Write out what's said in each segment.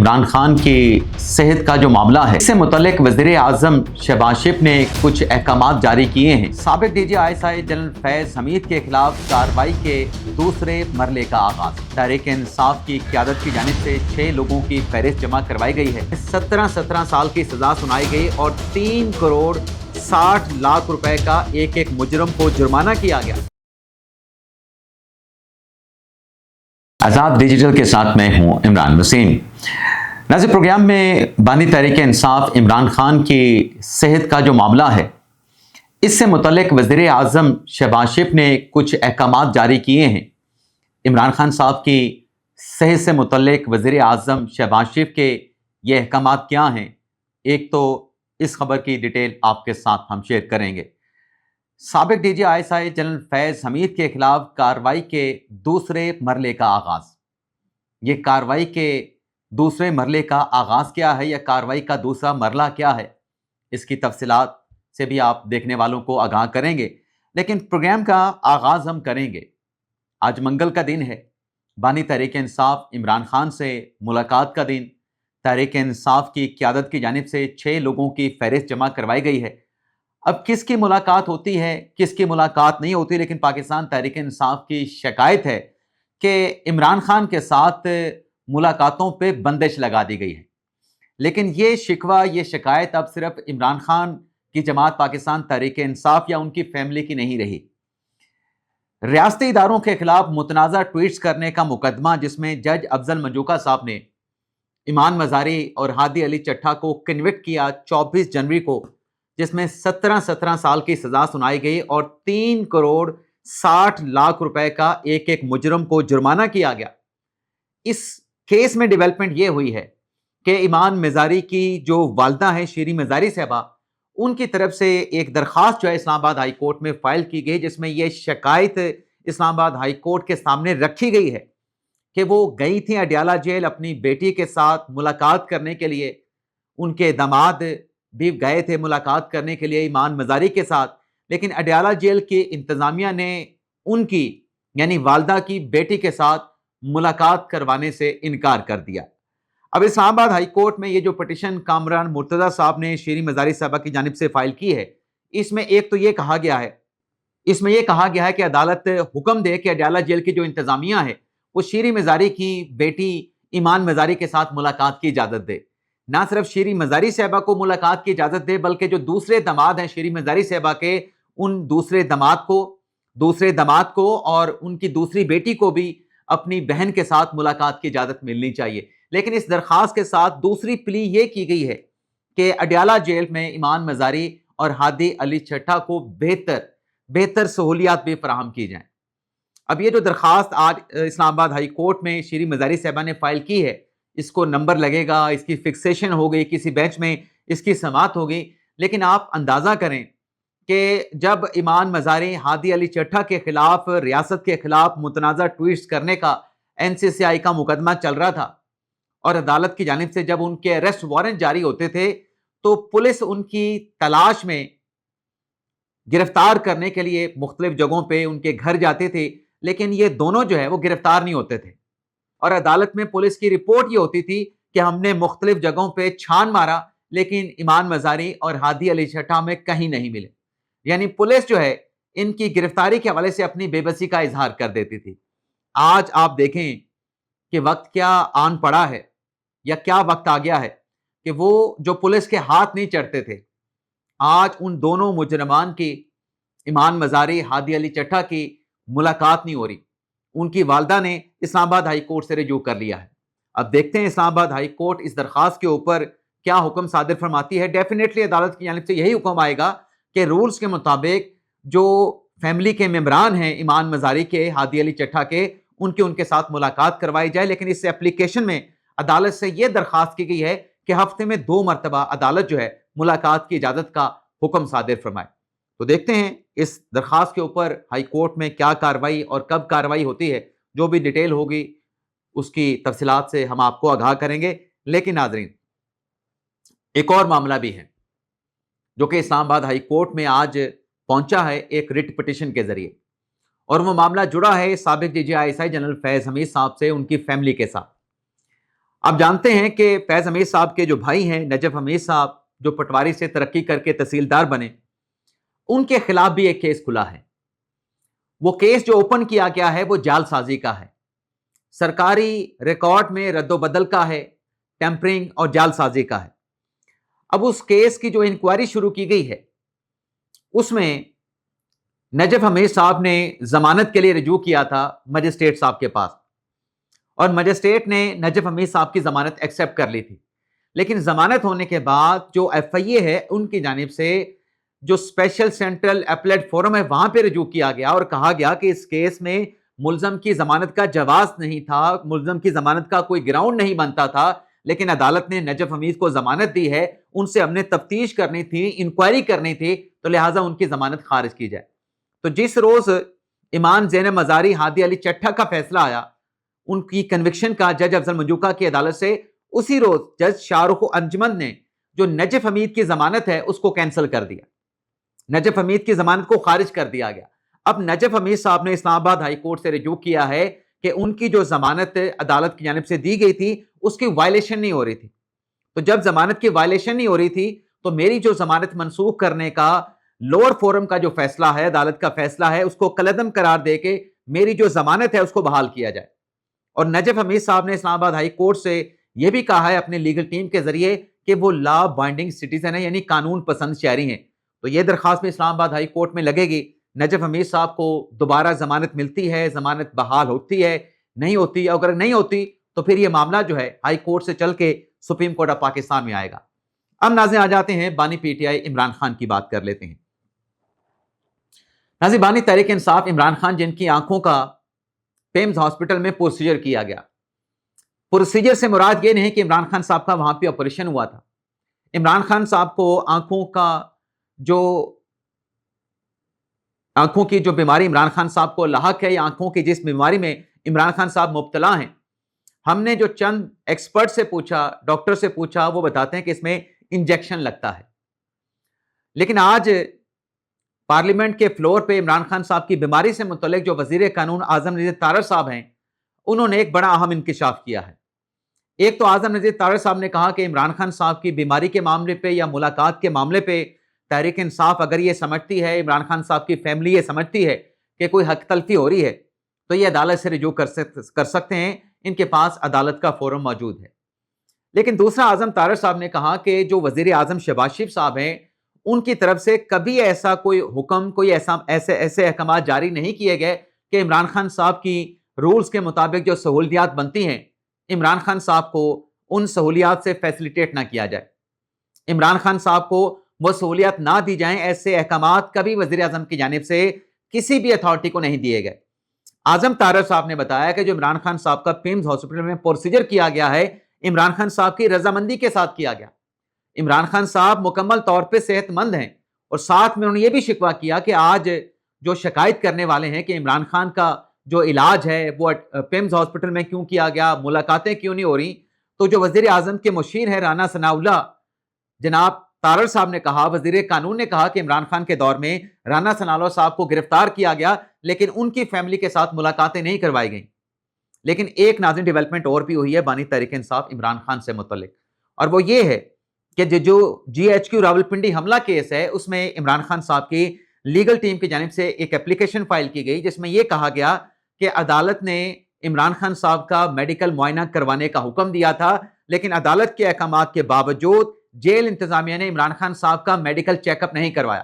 عمران خان کی صحت کا جو معاملہ ہے اس سے متعلق وزیر اعظم شہباز شریف نے کچھ احکامات جاری کیے ہیں۔ سابق D G I S I general Faiz Hameed کے خلاف کارروائی کے دوسرے مرحلے کا آغاز۔ تحریک انصاف کی قیادت کی جانب سے 6 لوگوں کی فہرست جمع کروائی گئی ہے۔ 17 سال کی سزا سنائی گئی اور 3 کروڑ 60 لاکھ روپے کا ایک مجرم کو جرمانہ کیا گیا۔ آزاد ڈیجیٹل کے ساتھ میں ہوں عمران وسیم۔ ناظرین، پروگرام میں بانی تحریک انصاف عمران خان کی صحت کا جو معاملہ ہے اس سے متعلق وزیر اعظم شہباز شریف نے کچھ احکامات جاری کیے ہیں۔ عمران خان صاحب کی صحت سے متعلق وزیر اعظم شہباز شریف کے یہ احکامات کیا ہیں، ایک تو اس خبر کی ڈیٹیل آپ کے ساتھ ہم شیئر کریں گے۔ سابق D G I S I general Faiz Hameed کے خلاف کارروائی کے دوسرے مرحلے کا آغاز۔ یہ کارروائی کے دوسرے مرحلے کا آغاز کیا ہے یا کارروائی کا دوسرا مرحلہ کیا ہے، اس کی تفصیلات سے بھی آپ دیکھنے والوں کو آگاہ کریں گے، لیکن پروگرام کا آغاز ہم کریں گے۔ آج منگل کا دن ہے، بانی تحریک انصاف عمران خان سے ملاقات کا دن۔ تحریک انصاف کی قیادت کی جانب سے 6 لوگوں کی فہرست جمع کروائی گئی ہے۔ اب کس کی ملاقات ہوتی ہے، کس کی ملاقات نہیں ہوتی، لیکن پاکستان تحریک انصاف کی شکایت ہے کہ عمران خان کے ساتھ ملاقاتوں پہ بندش لگا دی گئی ہے۔ لیکن یہ شکوہ، یہ شکایت اب صرف عمران خان کی جماعت پاکستان تحریک انصاف یا ان کی فیملی کی نہیں رہی۔ ریاستی اداروں کے خلاف متنازع ٹویٹس کرنے کا مقدمہ، جس میں جج افضل منجوکا صاحب نے ایمان مزاری اور ہادی علی چٹھا کو کنوکٹ کیا 24 جنوری کو، جس میں 17 سال کی سزا سنائی گئی اور 3 کروڑ 60 لاکھ روپے کا ایک مجرم کو جرمانہ کیا گیا۔ اس کیس میں ڈیولپمنٹ یہ ہوئی ہے کہ ایمان مزاری کی جو والدہ ہیں شیریں مزاری صاحبہ، ان کی طرف سے ایک درخواست جو ہے اسلام آباد ہائی کورٹ میں فائل کی گئی، جس میں یہ شکایت اسلام آباد ہائی کورٹ کے سامنے رکھی گئی ہے کہ وہ گئی تھیں اڈیالہ جیل اپنی بیٹی کے ساتھ ملاقات کرنے کے لیے۔ ان کے داماد بھی گئے تھے ملاقات کرنے کے لیے ایمان مزاری کے ساتھ، لیکن اڈیالہ جیل کی انتظامیہ نے ان کی یعنی والدہ کی بیٹی کے ساتھ ملاقات کروانے سے انکار کر دیا۔ اب اسلام آباد ہائی کورٹ میں یہ جو پٹیشن کامران مرتضیٰ صاحب نے شیریں مزاری صاحبہ کی جانب سے فائل کی ہے، اس میں ایک تو یہ کہا گیا ہے کہ عدالت حکم دے کہ اڈیالہ جیل کی جو انتظامیہ ہے وہ شیریں مزاری کی بیٹی ایمان مزاری کے ساتھ ملاقات کی اجازت دے۔ نہ صرف شیریں مزاری صاحبہ کو ملاقات کی اجازت دے، بلکہ جو دوسرے داماد ہیں شیریں مزاری صاحبہ کے، ان دوسرے داماد کو اور ان کی دوسری بیٹی کو بھی اپنی بہن کے ساتھ ملاقات کی اجازت ملنی چاہیے۔ لیکن اس درخواست کے ساتھ دوسری پلی یہ کی گئی ہے کہ اڈیالہ جیل میں ایمان مزاری اور ہادی علی چٹھا کو بہتر سہولیات بھی فراہم کی جائیں۔ اب یہ جو درخواست آج اسلام آباد ہائی کورٹ میں شیریں مزاری صاحبہ نے فائل کی ہے، اس کو نمبر لگے گا، اس کی فکسیشن ہو گئی، کسی بینچ میں اس کی سماعت ہوگی، لیکن آپ اندازہ کریں کہ جب ایمان مزاری ہادی علی چٹھا کے خلاف، ریاست کے خلاف متنازع ٹویٹس کرنے کا NCCI کا مقدمہ چل رہا تھا اور عدالت کی جانب سے جب ان کے اریسٹ وارنٹ جاری ہوتے تھے تو پولیس ان کی تلاش میں گرفتار کرنے کے لیے مختلف جگہوں پہ ان کے گھر جاتے تھے، لیکن یہ دونوں جو ہے وہ گرفتار نہیں ہوتے تھے، اور عدالت میں پولیس کی رپورٹ یہ ہوتی تھی کہ ہم نے مختلف جگہوں پہ چھان مارا لیکن ایمان مزاری اور ہادی علی چٹھا میں کہیں نہیں ملے۔ یعنی پولیس جو ہے ان کی گرفتاری کے حوالے سے اپنی بے بسی کا اظہار کر دیتی تھی۔ آج آپ دیکھیں کہ وقت کیا آن پڑا ہے یا کیا وقت آ گیا ہے کہ وہ جو پولیس کے ہاتھ نہیں چڑھتے تھے، آج ان دونوں مجرمان کی، ایمان مزاری ہادی علی چٹھا کی ملاقات نہیں ہو رہی۔ ان کی والدہ نے اسلام آباد ہائی کورٹ سے رجوع کر لیا ہے۔ اب دیکھتے ہیں اسلام آباد ہائی کورٹ اس درخواست کے اوپر کیا حکم صادر فرماتی ہے۔ ڈیفینیٹلی عدالت کی جانب سے یہی حکم آئے گا کہ رولز کے مطابق جو فیملی کے ممبران ہیں ایمان مزاری کے، ہادی علی چٹھا کے، ان کے ساتھ ملاقات کروائی جائے، لیکن اس ایپلیکیشن میں عدالت سے یہ درخواست کی گئی ہے کہ ہفتے میں 2 مرتبہ عدالت جو ہے ملاقات کی اجازت کا حکم صادر فرمائے۔ تو دیکھتے ہیں اس درخواست کے اوپر ہائی کورٹ میں کیا کارروائی اور کب کارروائی ہوتی ہے۔ جو بھی ڈیٹیل ہوگی اس کی تفصیلات سے ہم آپ کو آگاہ کریں گے۔ لیکن ناظرین، ایک اور معاملہ بھی ہے جو کہ اسلام آباد ہائی کورٹ میں آج پہنچا ہے ایک ریٹ پٹیشن کے ذریعے، اور وہ معاملہ جڑا ہے سابق DGI ISI جنرل فیض حمید صاحب سے، ان کی فیملی کے ساتھ۔ آپ جانتے ہیں کہ فیض حمید صاحب کے جو بھائی ہیں نجف حمید صاحب، جو پٹواری سے ترقی کر کے تحصیلدار بنے، ان کے خلاف بھی ایک کیس کھلا ہے۔ وہ کیس جو اوپن کیا گیا ہے وہ جعل سازی کا ہے، سرکاری ریکارڈ میں رد و بدل کا ہے، ٹیمپرنگ اور جعل سازی کا ہے۔ اب اس کیس کی جو انکوائری شروع کی گئی ہے اس میں نجف حمید صاحب نے ضمانت کے لیے رجوع کیا تھا مجسٹریٹ صاحب کے پاس، اور مجسٹریٹ نے نجف حمید صاحب کی ضمانت ایکسیپٹ کر لی تھی، لیکن ضمانت ہونے کے بعد جو ایف آئی اے ہے ان کی جانب سے جو اسپیشل سینٹرل اپیلیٹ فورم ہے وہاں پہ رجوع کیا گیا اور کہا گیا کہ اس کیس میں ملزم کی ضمانت کا جواز نہیں تھا، ملزم کی ضمانت کا کوئی گراؤنڈ نہیں بنتا تھا، لیکن عدالت نے نجف حمید کو ضمانت دی ہے، ان سے ہم نے تفتیش کرنی تھی، انکوائری کرنی تھی، تو لہٰذا ان کی ضمانت خارج کی جائے۔ تو جس روز ایمان زینب مزاری، ہادی علی چٹھا کا فیصلہ آیا ان کی کنوکشن کا جج افضل منجوکا کی عدالت سے، اسی روز جج شاہ رخ انجمن نے جو نجف حمید کی ضمانت ہے اس کو کینسل کر دیا، نجف حمید کی ضمانت کو خارج کر دیا گیا۔ اب نجف حمید صاحب نے اسلام آباد ہائی کورٹ سے رجوع کیا ہے کہ ان کی جو ضمانت عدالت کی جانب سے دی گئی تھی اس کی وائلیشن نہیں ہو رہی تھی، تو جب ضمانت کی وائلیشن نہیں ہو رہی تھی تو میری جو ضمانت منسوخ کرنے کا لوور فورم کا جو فیصلہ ہے، عدالت کا فیصلہ ہے، اس کو کالعدم قرار دے کے میری جو ضمانت ہے اس کو بحال کیا جائے۔ اور نجف حمید صاحب نے اسلام آباد ہائی کورٹ سے یہ بھی کہا ہے اپنے لیگل ٹیم کے ذریعے کہ وہ لا بائنڈنگ سٹیزن ہے، یعنی قانون پسند شہری ہیں۔ تو یہ درخواست بھی اسلام آباد ہائی کورٹ میں لگے گی، نجف حمید صاحب کو دوبارہ ضمانت ملتی ہے، ضمانت بحال ہوتی ہے، نہیں ہوتی، اگر نہیں ہوتی تو پھر یہ معاملہ جو ہے ہائی کورٹ سے چل کے سپریم کورٹ آف پاکستان میں آئے گا۔ اب ناظرین آ جاتے ہیں بانی P T I Imran Khan کی بات کر لیتے ہیں۔ ناظرین بانی تحریک انصاف عمران خان جن کی آنکھوں کا پیمز ہاسپٹل میں پروسیجر کیا گیا، پروسیجر سے مراد یہ نہیں کہ عمران خان صاحب کا وہاں پہ آپریشن ہوا تھا، عمران خان صاحب کو آنکھوں کی جو بیماری عمران خان صاحب کو لاحق ہے، یا آنکھوں کی جس بیماری میں عمران خان صاحب مبتلا ہیں، ہم نے جو چند ایکسپرٹ سے پوچھا، ڈاکٹر سے پوچھا، وہ بتاتے ہیں کہ اس میں انجیکشن لگتا ہے۔ لیکن آج پارلیمنٹ کے فلور پہ عمران خان صاحب کی بیماری سے متعلق جو وزیر قانون اعظم نذیر طارر صاحب ہیں، انہوں نے ایک بڑا اہم انکشاف کیا ہے۔ ایک تو اعظم نذیر طارر صاحب نے کہا کہ عمران خان صاحب کی بیماری کے معاملے پہ یا ملاقات کے معاملے پہ تحریک انصاف اگر یہ سمجھتی ہے، عمران خان صاحب کی فیملی یہ سمجھتی ہے کہ کوئی حق تلفی ہو رہی ہے، تو یہ عدالت سے رجوع کر سکتے ہیں، ان کے پاس عدالت کا فورم موجود ہے۔ لیکن دوسرا اعظم طارر صاحب نے کہا کہ جو وزیر اعظم شہباز شریف صاحب ہیں، ان کی طرف سے کبھی ایسا کوئی حکم، کوئی ایسے احکامات جاری نہیں کیے گئے کہ عمران خان صاحب کی رولز کے مطابق جو سہولیات بنتی ہیں، عمران خان صاحب کو ان سہولیات سے فیسلیٹیٹ نہ کیا جائے، عمران خان صاحب کو وہ سہولیات نہ دی جائیں، ایسے احکامات کبھی وزیر اعظم کی جانب سے کسی بھی اتھارٹی کو نہیں دیے گئے۔ اعظم طارر صاحب نے بتایا کہ جو عمران خان صاحب کا پیمز ہاسپٹل میں پروسیجر کیا گیا ہے، عمران خان صاحب کی رضامندی کے ساتھ کیا گیا۔ عمران خان صاحب مکمل طور پہ صحت مند ہیں، اور ساتھ میں انہوں نے یہ بھی شکوہ کیا کہ آج جو شکایت کرنے والے ہیں کہ عمران خان کا جو علاج ہے وہ پیمز ہاسپٹل میں کیوں کیا گیا، ملاقاتیں کیوں نہیں ہو رہی، تو جو وزیر اعظم کے مشیر ہے رانا ثناء اللہ، جناب طارر صاحب نے کہا، وزیر قانون نے کہا کہ عمران خان کے دور میں رانا ثناء اللہ صاحب کو گرفتار کیا گیا، لیکن ان کی فیملی کے ساتھ ملاقاتیں نہیں کروائی گئیں۔ لیکن ایک ناظرین ڈیولپمنٹ اور بھی ہوئی ہے بانی تحریک انصاف عمران خان سے متعلق، اور وہ یہ ہے کہ جو جی ایچ کیو راولپنڈی حملہ کیس ہے، اس میں عمران خان صاحب کی لیگل ٹیم کی جانب سے ایک اپلیکیشن فائل کی گئی جس میں یہ کہا گیا کہ عدالت نے عمران خان صاحب کا میڈیکل معائنہ کروانے کا حکم دیا تھا، لیکن عدالت کے احکامات کے باوجود جیل انتظامیہ نے عمران خان صاحب کا میڈیکل چیک اپ نہیں کروایا۔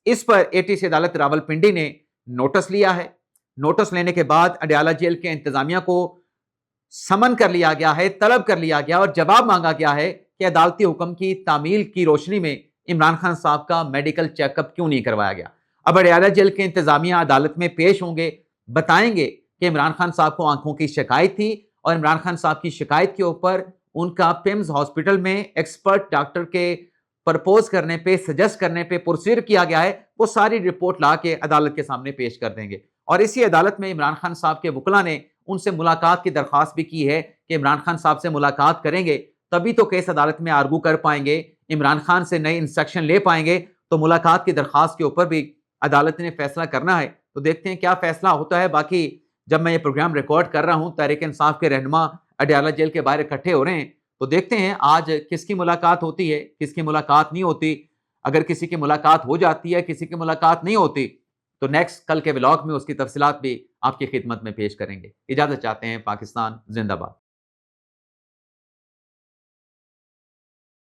اس پر اے ٹی سی عدالت راولپنڈی نے نوٹس لیا ہے۔ نوٹس لینے کے بعد اڈیالہ جیل کے انتظامیہ کو سمن کر لیا گیا ہے، طلب کر لیا گیا اور جواب مانگا گیا ہے کہ عدالتی حکم کی تعمیل کی روشنی میں عمران خان صاحب کا میڈیکل چیک اپ کیوں نہیں کروایا گیا۔ اب اڈیالہ جیل کے انتظامیہ عدالت میں پیش ہوں گے، بتائیں گے کہ عمران خان صاحب کو آنکھوں کی شکایت تھی، اور عمران خان صاحب کی شکایت کے اوپر ان کا پیمز ہاسپٹل میں ایکسپرٹ ڈاکٹر کے پرپوز کرنے پہ، سجیسٹ کرنے پہ پروسیجر کیا گیا ہے، وہ ساری رپورٹ لا کے عدالت کے سامنے پیش کر دیں گے۔ اور اسی عدالت میں عمران خان صاحب کے وکلا نے ان سے ملاقات کی درخواست بھی کی ہے کہ عمران خان صاحب سے ملاقات کریں گے تبھی تو کیس عدالت میں آرگو کر پائیں گے، عمران خان سے نئے انسٹرکشن لے پائیں گے۔ تو ملاقات کی درخواست کے اوپر بھی عدالت نے فیصلہ کرنا ہے، تو دیکھتے ہیں کیا فیصلہ ہوتا ہے۔ باقی جب میں یہ پروگرام ریکارڈ کر رہا ہوں، تحریک انصاف کے رہنما اڈیالہ جیل کے باہر اکٹھے ہو رہے ہیں، تو دیکھتے ہیں آج کس کی ملاقات ہوتی ہے، کس کی ملاقات نہیں ہوتی. اگر کسی کی ملاقات ہو جاتی ہے، کسی کی ملاقات نہیں ہوتی، تو نیکسٹ کل کے ولاگ میں اس کی تفصیلات بھی آپ کی خدمت میں پیش کریں گے. اجازت چاہتے ہیں. پاکستان زندہ باد.